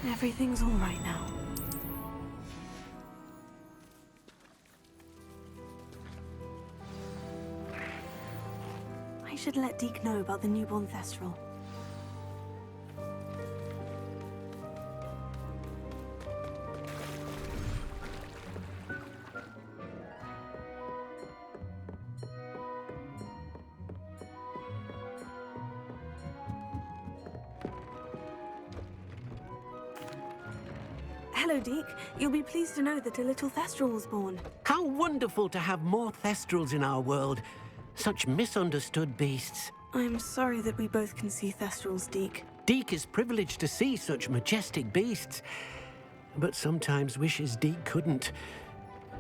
Everything's all right now. I should let Deke know about the newborn Thestral. Hello, Deke. You'll be pleased to know that a little Thestral was born. How wonderful to have more Thestrals in our world. Such misunderstood beasts. I'm sorry that we both can see Thestrals, Deke. Deke is privileged to see such majestic beasts, but sometimes wishes Deke couldn't.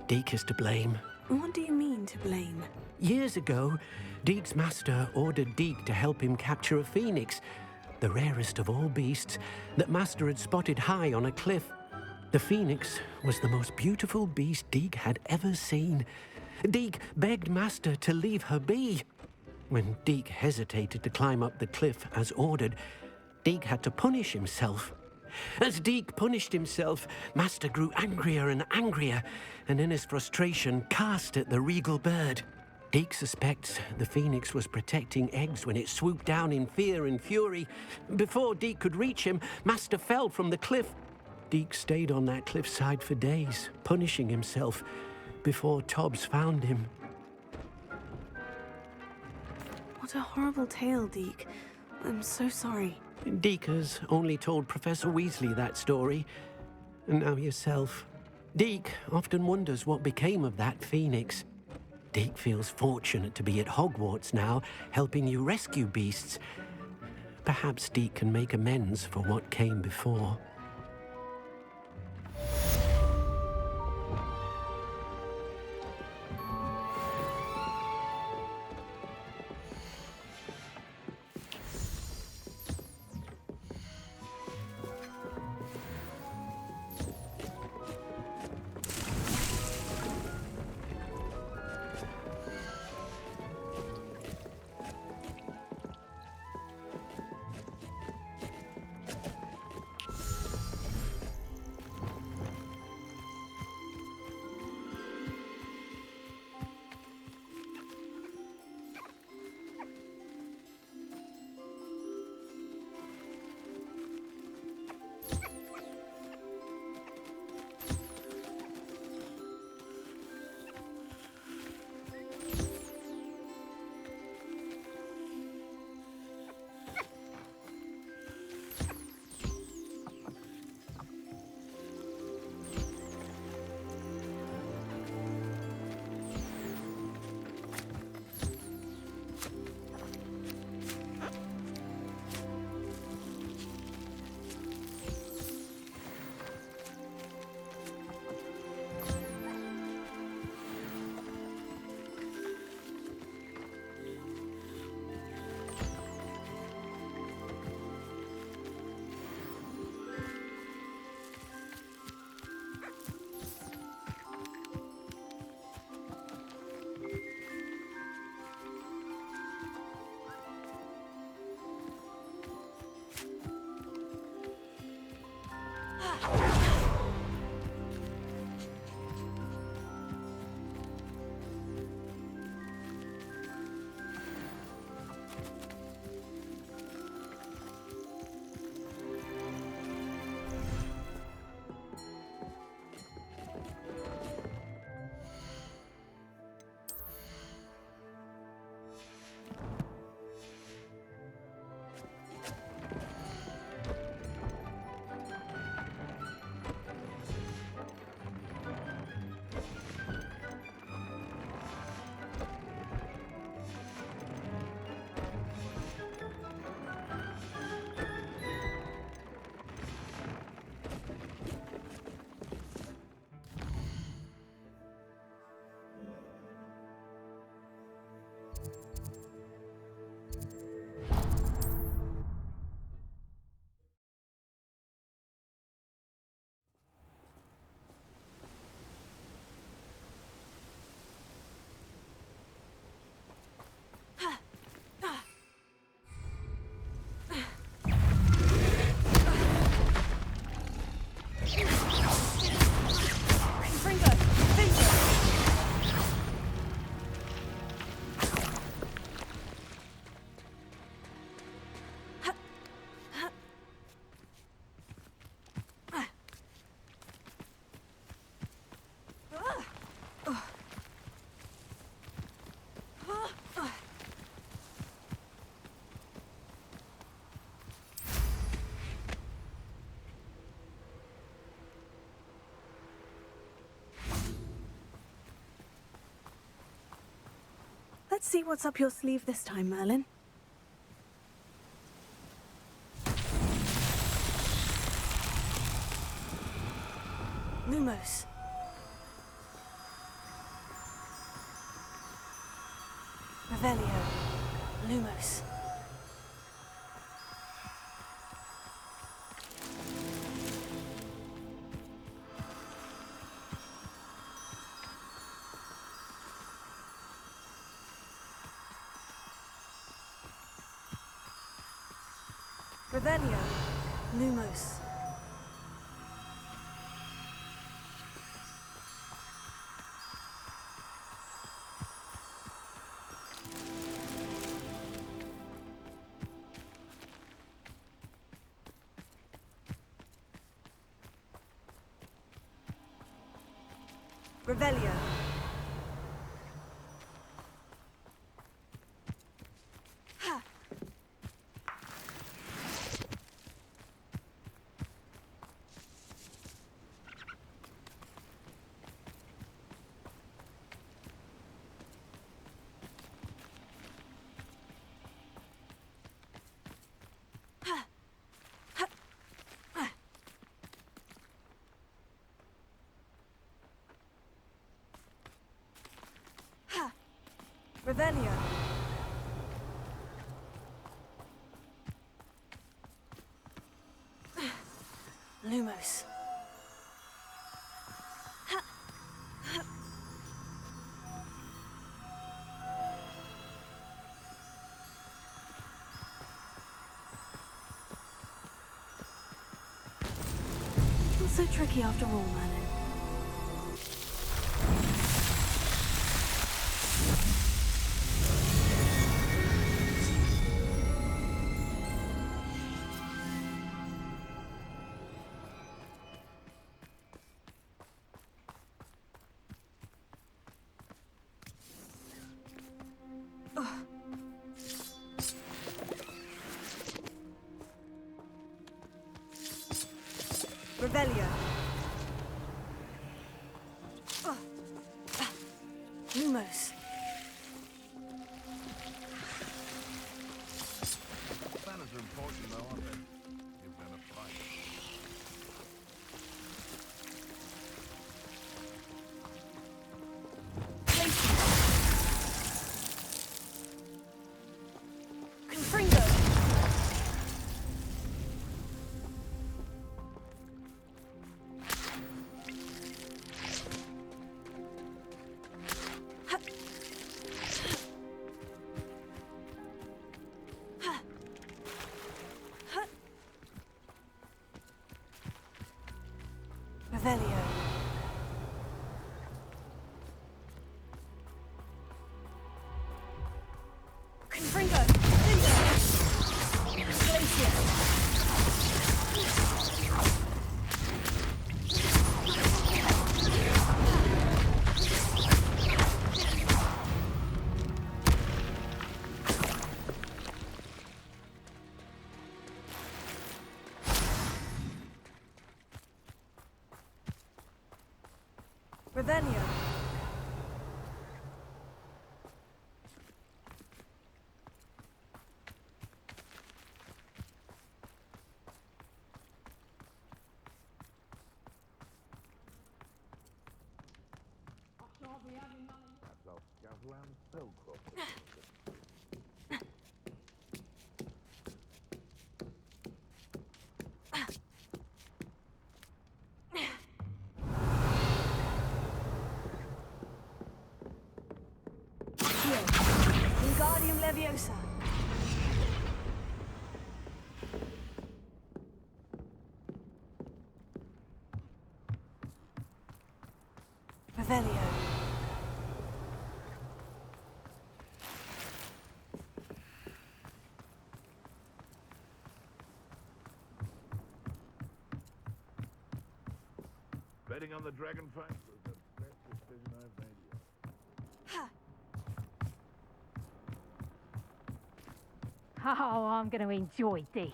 Deke is to blame. What do you mean, to blame? Years ago, Deke's master ordered Deke to help him capture a phoenix, the rarest of all beasts that master had spotted high on a cliff. The phoenix was the most beautiful beast Deke had ever seen. Deke begged master to leave her be. When Deke hesitated to climb up the cliff as ordered, Deke had to punish himself. As Deke punished himself, master grew angrier and angrier, and in his frustration cast at the regal bird. Deke suspects the phoenix was protecting eggs when it swooped down in fear and fury. Before Deke could reach him, master fell from the cliff. Deke stayed on that cliffside for days, punishing himself, before Tobbs found him. What a horrible tale, Deke. I'm so sorry. Deke has only told Professor Weasley that story, and now yourself. Deke often wonders what became of that phoenix. Deke feels fortunate to be at Hogwarts now, helping you rescue beasts. Perhaps Deke can make amends for what came before. Let's see what's up your sleeve this time, Merlin. Lumos. Revelio. Lumos. Revelio. Lumos. Revelio. Ha. Ha. Ha. Ha. Ha. Revelio. Lumos. Ha. Ha. Not so tricky after all, Merlin. Revelio. Lumos. Banners are important though, aren't they? You've got a fight. Confringo. Revelio. Confringo. Revelio. Wingardium Leviosa. Revelio. Betting on the dragon fight was the best decision I've made yet. Ha. Oh, I'm going to enjoy this.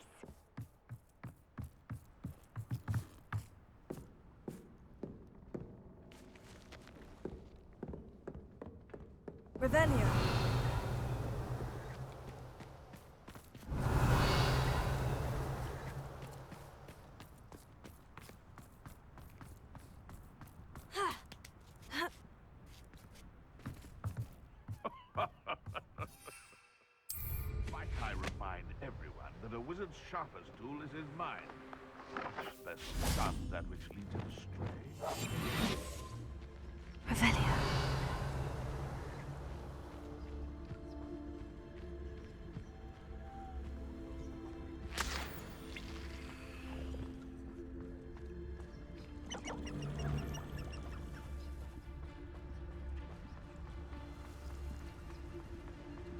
Revelio. the wizard's sharpest tool is his mind. Special stuff, that which leads him astray. Revelio.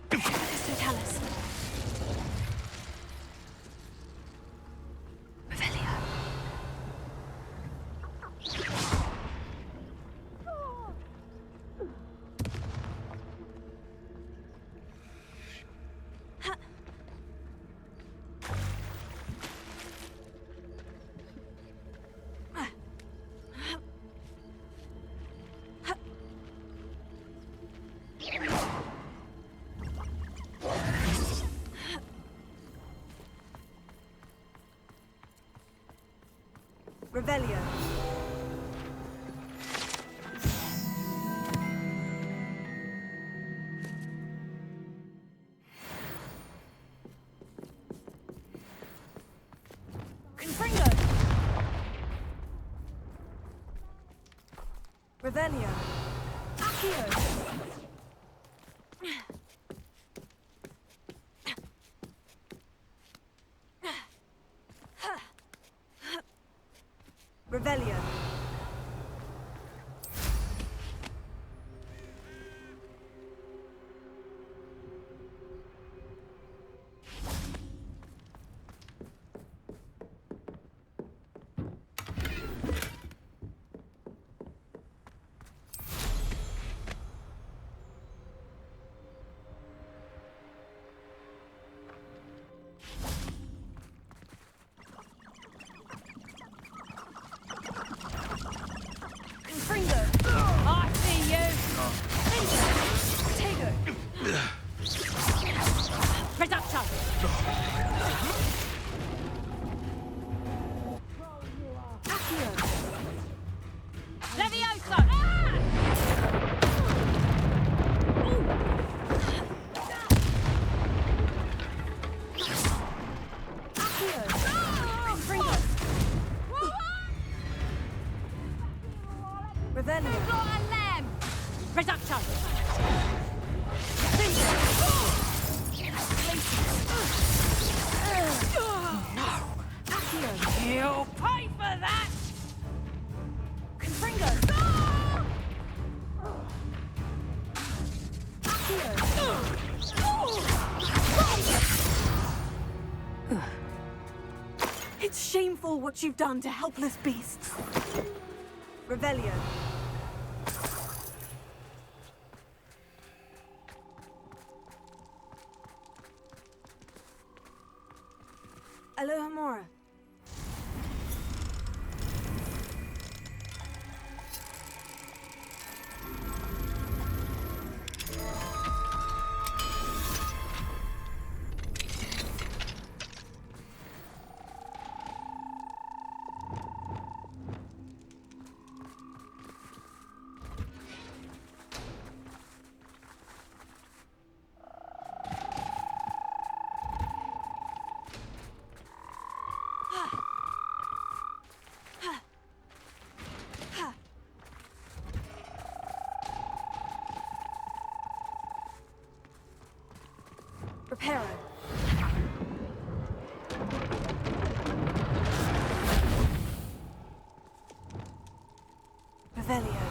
Totalis. Revelio. Revelio. Confringo. Revelio. Accio. Revelio. I see you! Reducto! Levioso! Revelio. Lamb! Reducto! You'll pay for that! Confringo. It's shameful what you've done to helpless beasts. Revelio. Alohomora. Reparo. Revelio.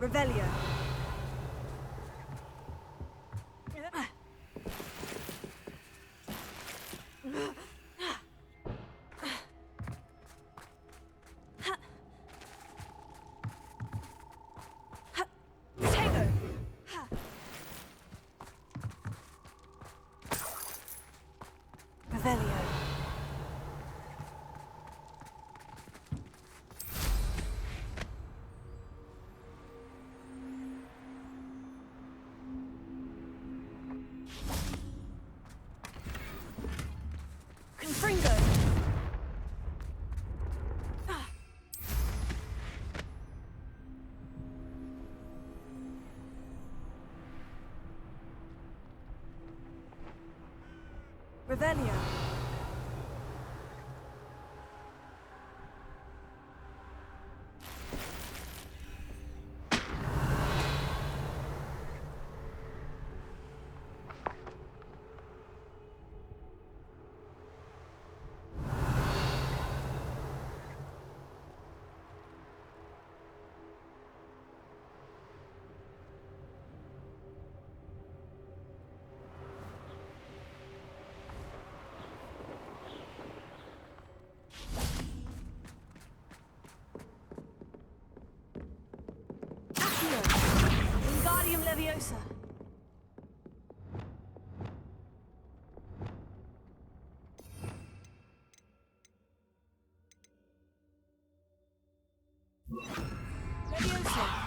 Revelio. Revelio. Wingardium Leviosa. Leviosa.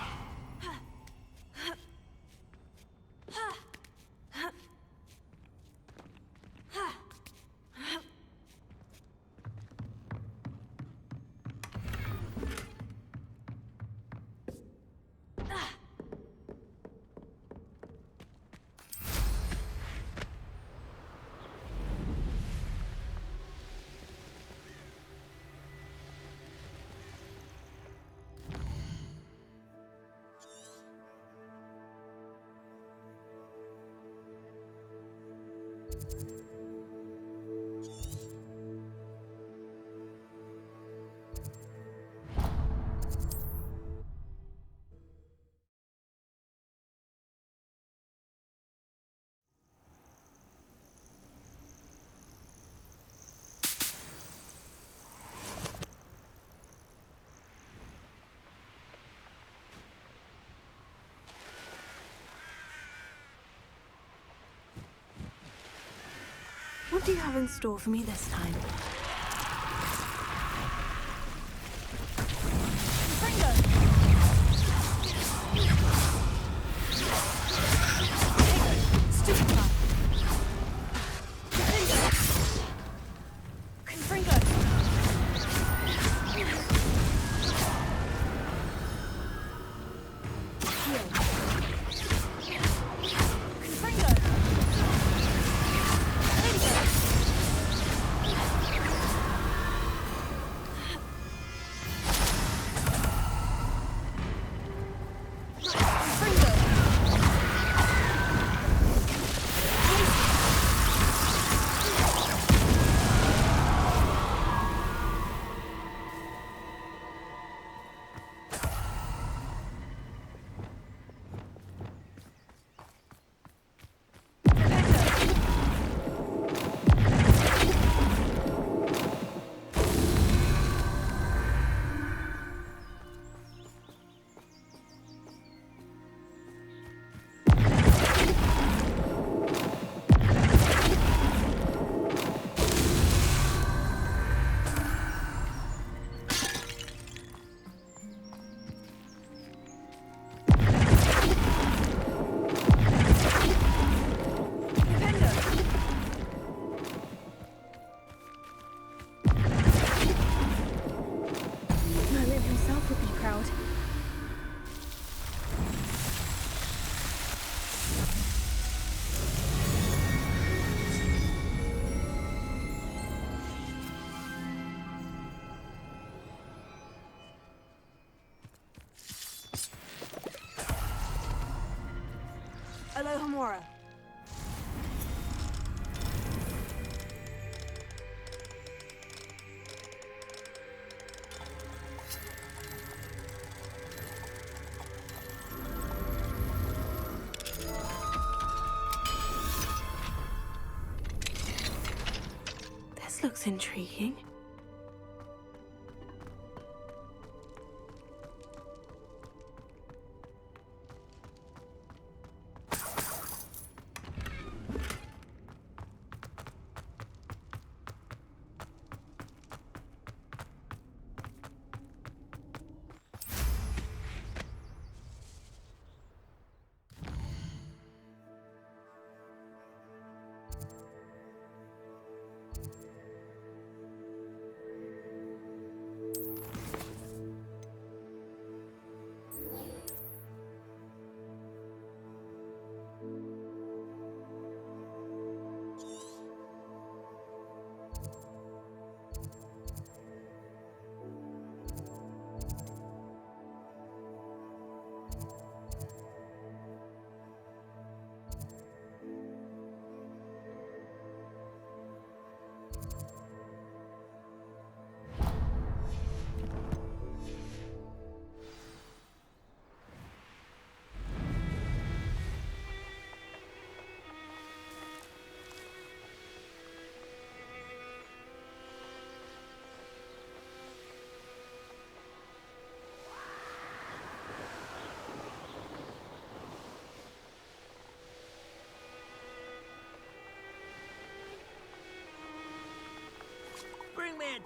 What do you have in store for me this time? Alohomora. This looks intriguing.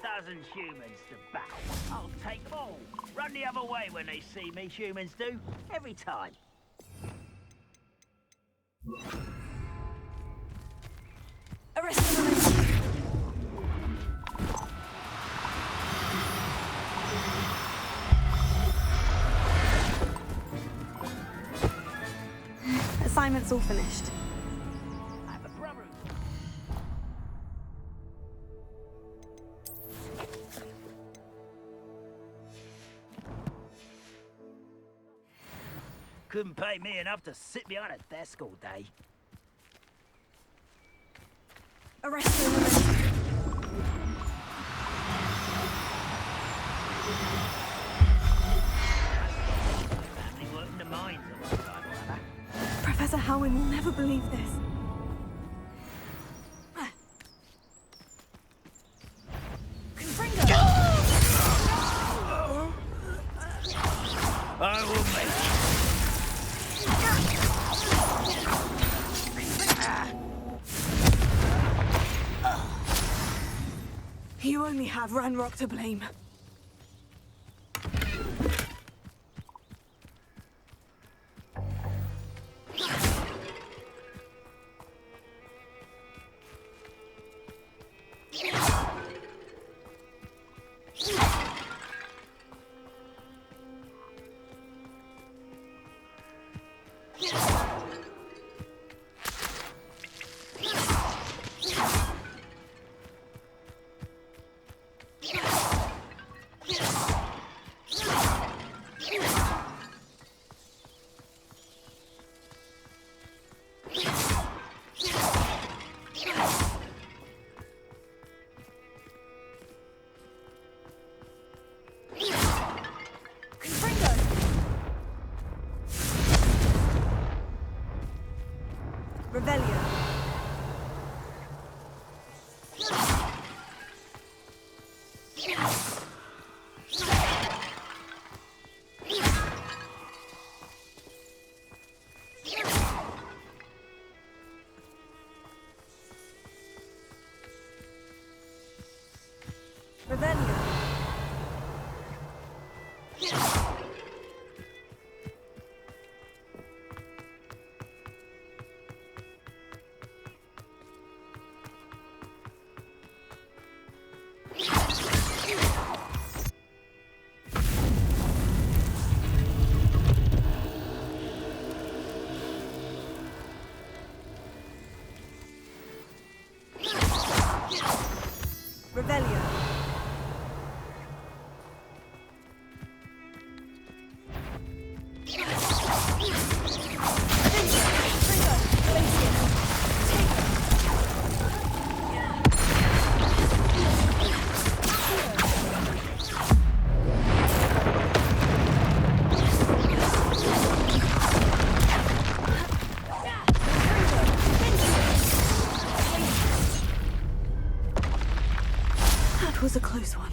dozen humans to battle. I'll take them all. Run the other way when they see me, humans do. Every time. Arrest them. Assignment's all finished. I have a brother. Couldn't pay me enough to sit behind a desk all day. Arrest them. Family work in the mines at one time or other. Professor Howin will never believe this. Confringo! I will make it. You only have Ranrock to blame. Revelio. Revelio. Revelio. That was a close one.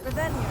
Revelio.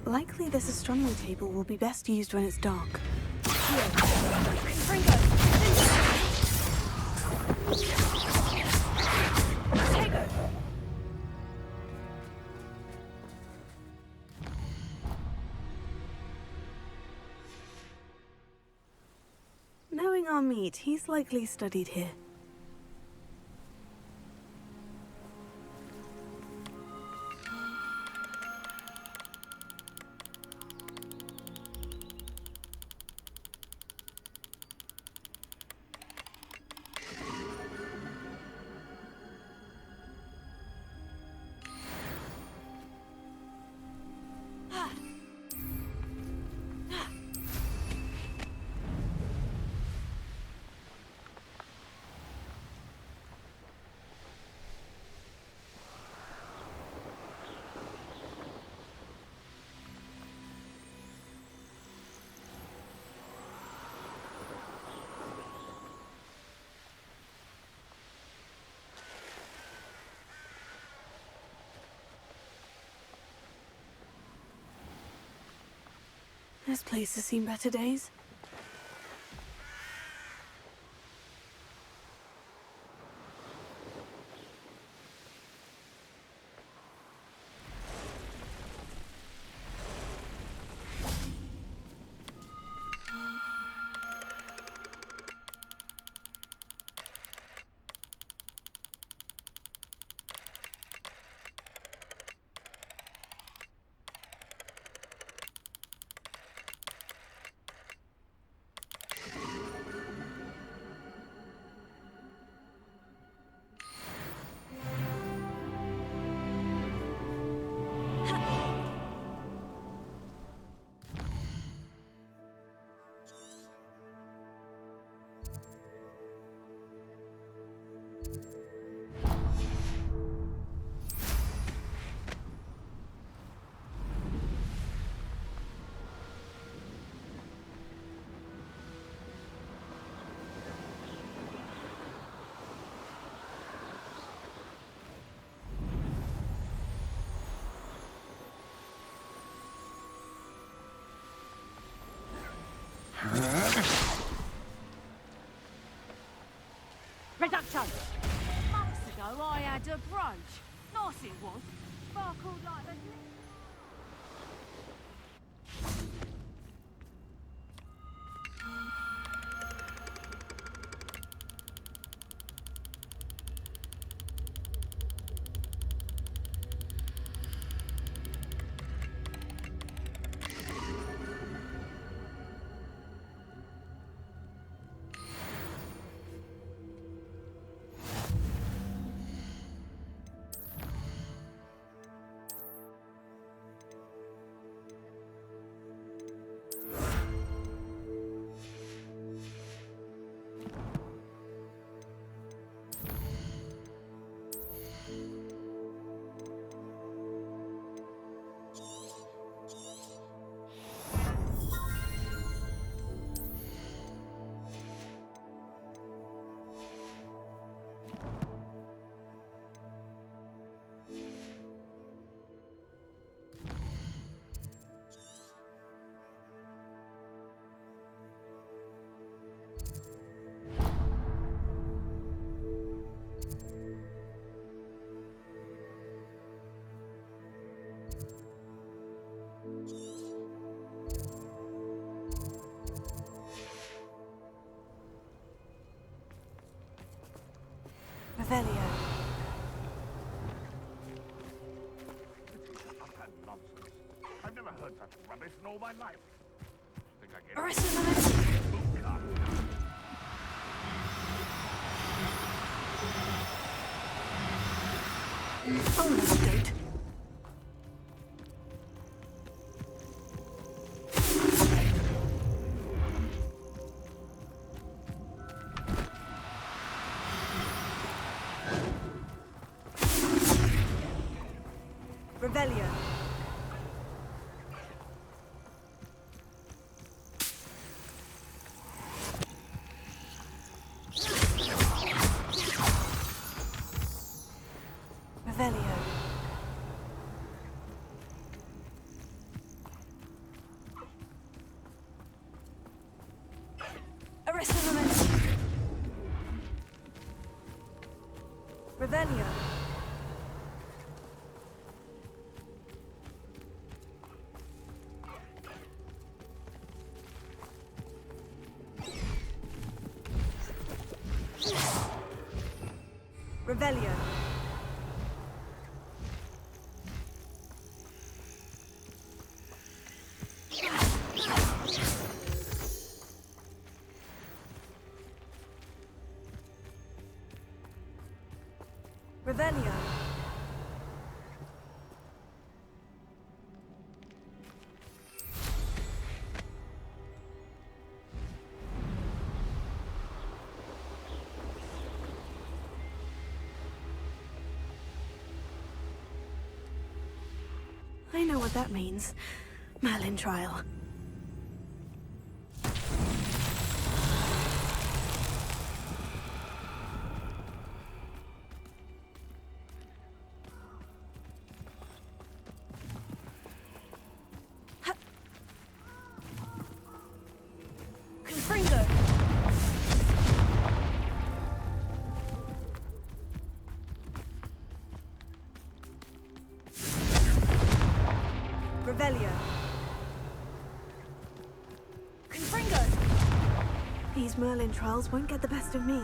Likely this astronomy table will be best used when it's dark. Knowing our meat, he's likely studied here. This place has seen better days. Reduction! Months ago I had a brooch. Nice it was. Sparkled like the... Revelio. Utter nonsense. I've never heard such rubbish in all my life. Think I get it? Arrested the next. Boot cut. Oh, no, don't. Revelio. Revelio. Revelio. Revelio. I know what that means. Merlin trial. Confringo! Revelio. Confringo! These Merlin trials won't get the best of me.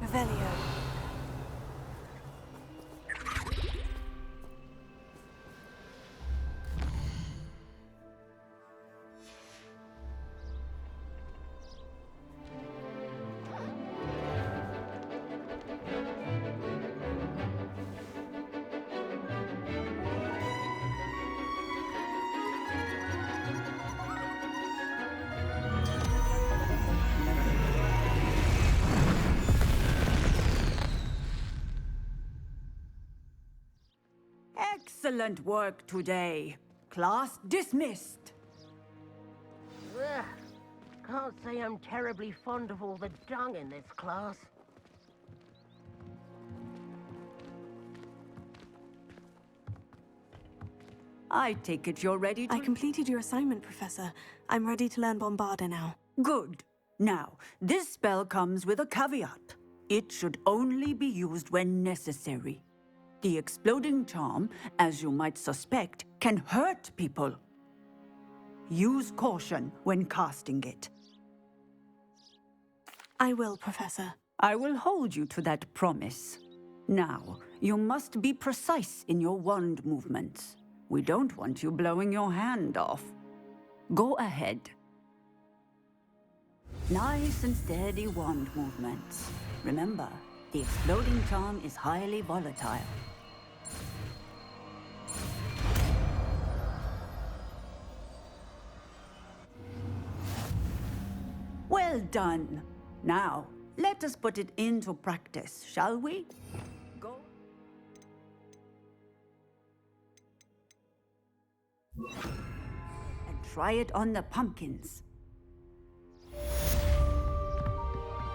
Revelio. Excellent work today. Class dismissed. Ugh. Can't say I'm terribly fond of all the dung in this class. I take it you're ready to... I completed your assignment, Professor. I'm ready to learn Bombarda now. Good. Now, this spell comes with a caveat. It should only be used when necessary. The exploding charm, as you might suspect, can hurt people. Use caution when casting it. I will, Professor. I will hold you to that promise. Now, you must be precise in your wand movements. We don't want you blowing your hand off. Go ahead. Nice and steady wand movements. Remember, the exploding charm is highly volatile. Well done. Now, let us put it into practice, shall we? Go. And try it on the pumpkins.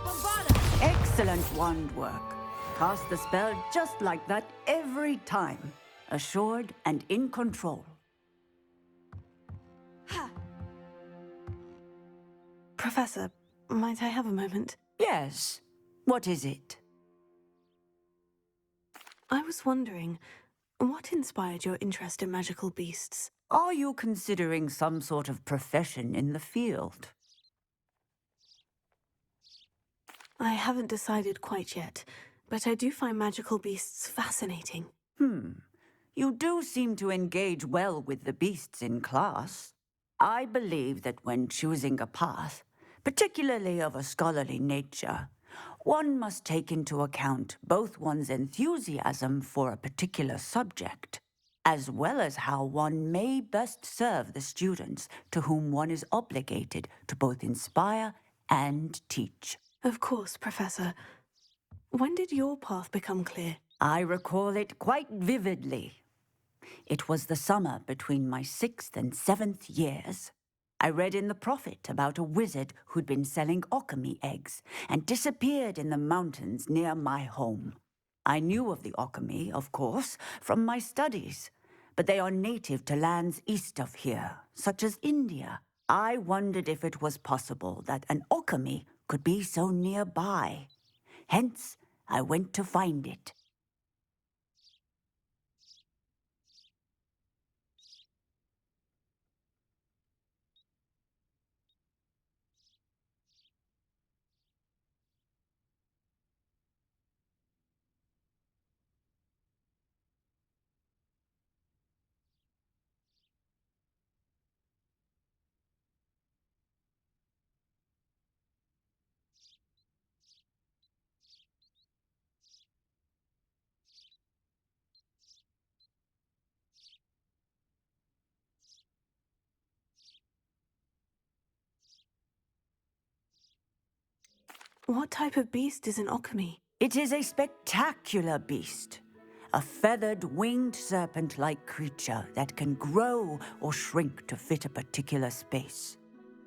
Bombarda! Excellent wand work. cast the spell just like that every time. Assured and in control. Professor, might I have a moment? Yes. What is it? I was wondering, what inspired your interest in magical beasts? Are you considering some sort of profession in the field? I haven't decided quite yet, but I do find magical beasts fascinating. You do seem to engage well with the beasts in class. I believe that when choosing a path, particularly of a scholarly nature, one must take into account both one's enthusiasm for a particular subject, as well as how one may best serve the students to whom one is obligated to both inspire and teach. Of course, Professor. When did your path become clear? I recall it quite vividly. It was the summer between my 6th and 7th years. I read in the Prophet about a wizard who'd been selling alchemy eggs and disappeared in the mountains near my home. I knew of the alchemy, of course, from my studies, but they are native to lands east of here, such as India. I wondered if it was possible that an alchemy could be so nearby. Hence, I went to find it. What type of beast is an alchemy? It is a spectacular beast. A feathered, winged serpent-like creature that can grow or shrink to fit a particular space.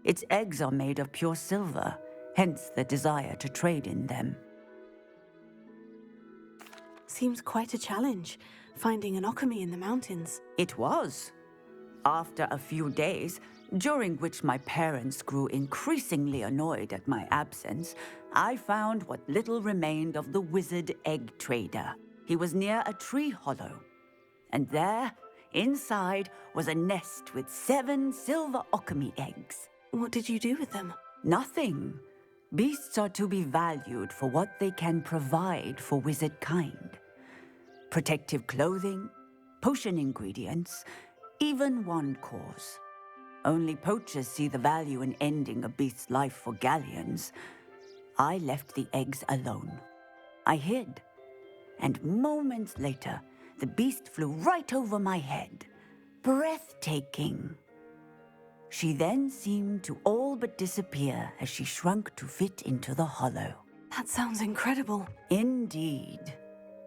Its eggs are made of pure silver, hence the desire to trade in them. Seems quite a challenge, finding an alchemy in the mountains. It was. After a few days, during which my parents grew increasingly annoyed at my absence, I found what little remained of the wizard egg trader. He was near a tree hollow, and there, inside, was a nest with 7 silver alchemy eggs. What did you do with them? Nothing. Beasts are to be valued for what they can provide for wizard kind. Protective clothing, potion ingredients, even wand cores. Only poachers see the value in ending a beast's life for galleons. I left the eggs alone. I hid, and moments later, the beast flew right over my head. Breathtaking. She then seemed to all but disappear as she shrunk to fit into the hollow. That sounds incredible. Indeed.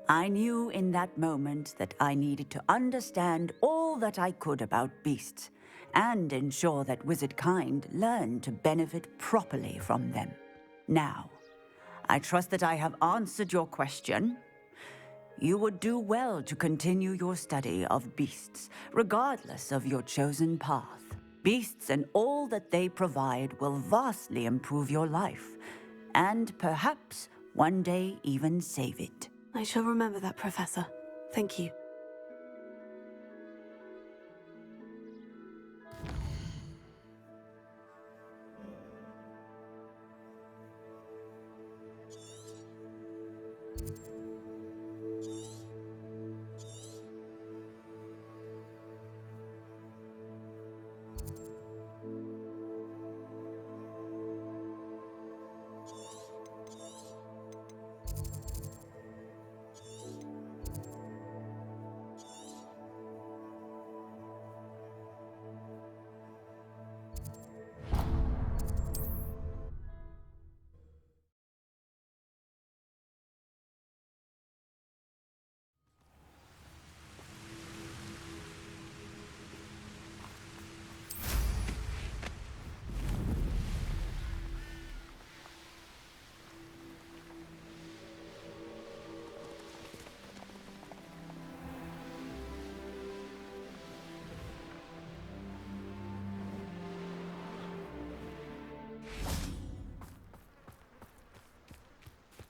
I knew in that moment that I needed to understand all that I could about beasts and ensure that wizard kind learned to benefit properly from them. Now, I trust that I have answered your question. You would do well to continue your study of beasts, regardless of your chosen path. Beasts and all that they provide will vastly improve your life, and perhaps one day even save it. I shall remember that, Professor. Thank you.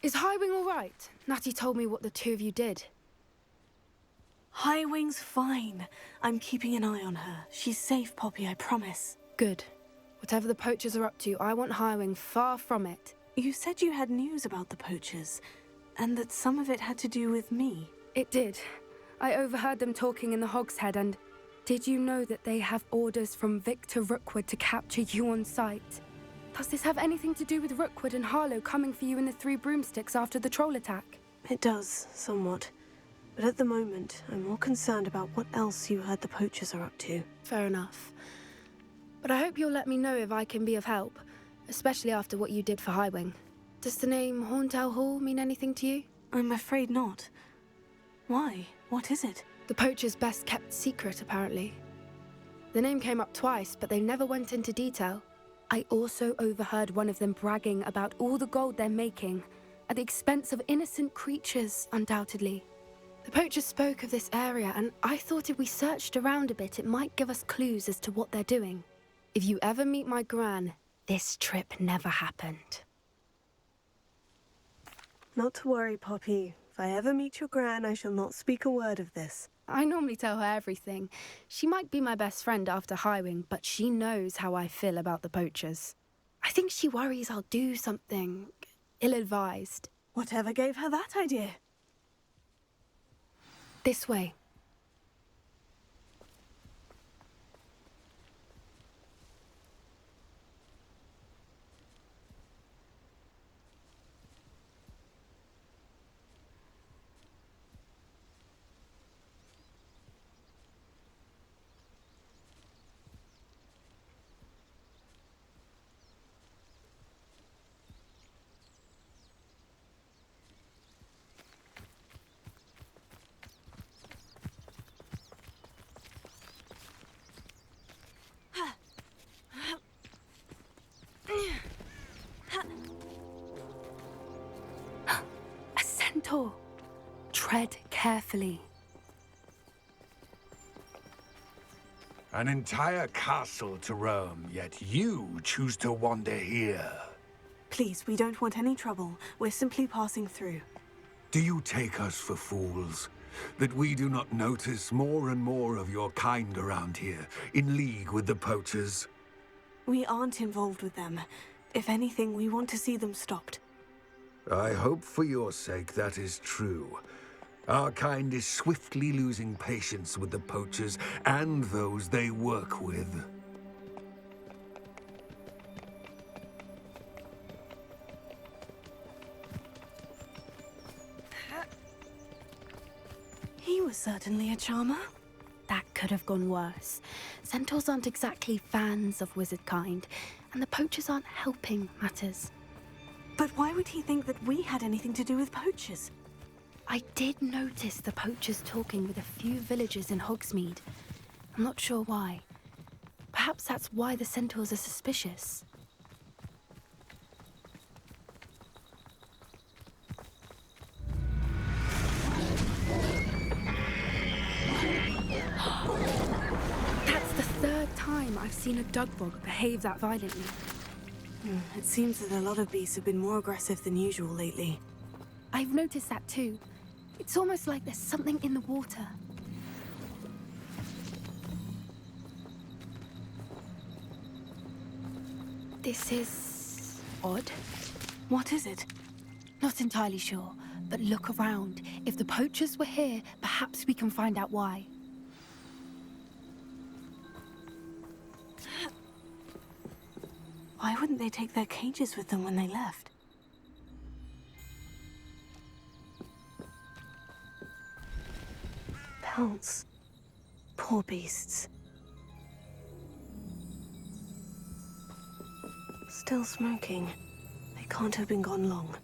Is Highwing all right? Natty told me what the two of you did. Highwing's fine. I'm keeping an eye on her. She's safe, Poppy, I promise. Good. Whatever the poachers are up to, I want Highwing far from it. You said you had news about the poachers, and that some of it had to do with me. It did. I overheard them talking in the Hogshead, and did you know that they have orders from Victor Rookwood to capture you on sight? Does this have anything to do with Rookwood and Harlow coming for you in the Three Broomsticks after the troll attack? It does, somewhat. But at the moment, I'm more concerned about what else you heard the poachers are up to. Fair enough. But I hope you'll let me know if I can be of help, especially after what you did for Highwing. Does the name Horntail Hall mean anything to you? I'm afraid not. Why? What is it? The poachers' best kept secret, apparently. The name came up twice, but they never went into detail. I also overheard one of them bragging about all the gold they're making, at the expense of innocent creatures, undoubtedly. The poachers spoke of this area, and I thought if we searched around a bit, it might give us clues as to what they're doing. If you ever meet my gran, this trip never happened. Not to worry, Poppy. If I ever meet your gran, I shall not speak a word of this. I normally tell her everything. She might be my best friend after Highwing, but she knows how I feel about the poachers. I think she worries I'll do something ill-advised. Whatever gave her that idea? This way. A centaur. Tread carefully. An entire castle to roam, yet you choose to wander here. Please, we don't want any trouble. We're simply passing through. Do you take us for fools? That we do not notice more and more of your kind around here, in league with the poachers? We aren't involved with them. If anything, we want to see them stopped. I hope for your sake that is true. Our kind is swiftly losing patience with the poachers and those they work with. He was certainly a charmer. That could have gone worse. Centaurs aren't exactly fans of wizard kind, and the poachers aren't helping matters. But why would he think that we had anything to do with poachers? I did notice the poachers talking with a few villagers in Hogsmeade. I'm not sure why. Perhaps that's why the centaurs are suspicious. That's the third time I've seen a dugbog behave that violently. It seems that a lot of beasts have been more aggressive than usual lately. I've noticed that too. It's almost like there's something in the water. This is odd. What is it? Not entirely sure, but look around. If the poachers were here, perhaps we can find out why. Why wouldn't they take their cages with them when they left? Pelts. Poor beasts. Still smoking. They can't have been gone long.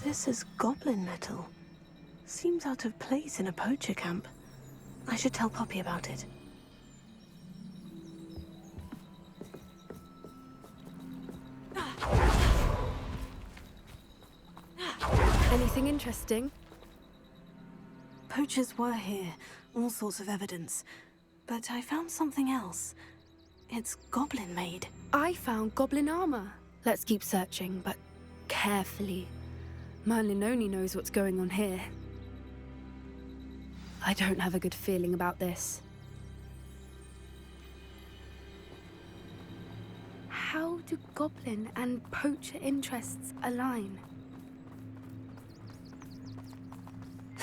This is goblin metal. Seems out of place in a poacher camp. I should tell Poppy about it. And Anything interesting? Poachers were here, all sorts of evidence. But I found something else. It's goblin-made. I found goblin armor. Let's keep searching, but carefully. Merlin only knows what's going on here. I don't have a good feeling about this. How do goblin and poacher interests align?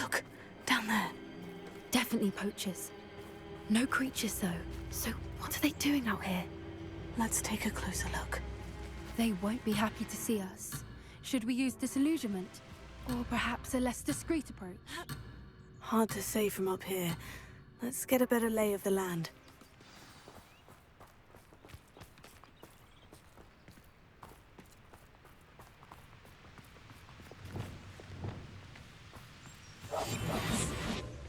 Look, down there. Definitely poachers. No creatures, though. So what are they doing out here? Let's take a closer look. They won't be happy to see us. Should we use disillusionment? Or perhaps a less discreet approach? Hard to say from up here. Let's get a better lay of the land.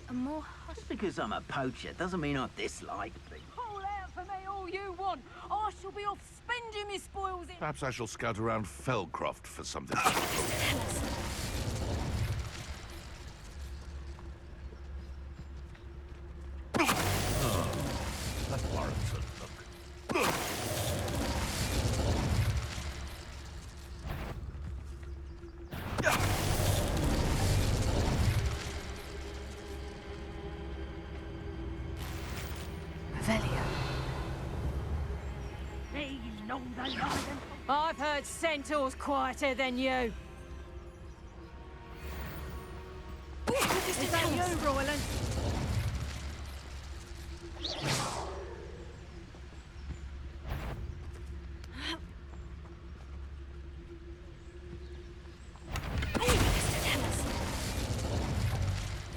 A more Just because I'm a poacher doesn't mean I dislike people. Call out for me all you want. I shall be off spending my spoils in... Perhaps I shall scout around Felcroft for something. That warrants a look. These northern islands. I've heard centaurs quieter than you. Is that you, Royland?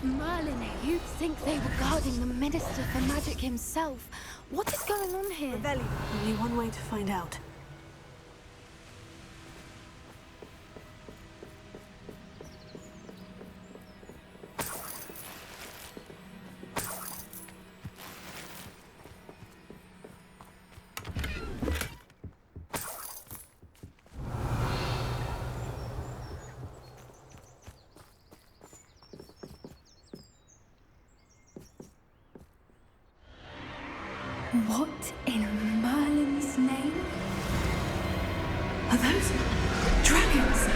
Merlin, you'd think they were guarding the Minister for Magic himself. What is going on here? Only one way to find out. What in Merlin's name? Are those dragons?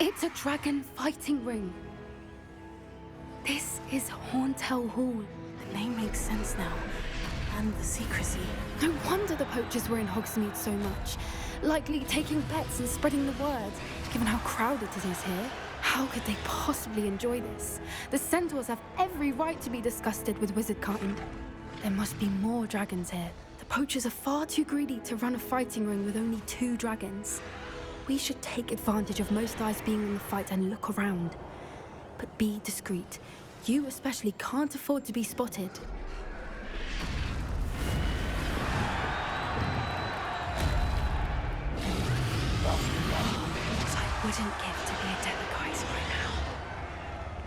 It's a dragon fighting ring. This is Horntail Hall. The name makes sense now. And the secrecy. No wonder the poachers were in Hogsmeade so much. Likely taking bets and spreading the word, given how crowded it is here. How could they possibly enjoy this? The centaurs have every right to be disgusted with wizard kind. There must be more dragons here. The poachers are far too greedy to run a fighting ring with only 2 dragons. We should take advantage of most eyes being in the fight and look around. But be discreet. You especially can't afford to be spotted. What I wouldn't give to be a Delegate right now.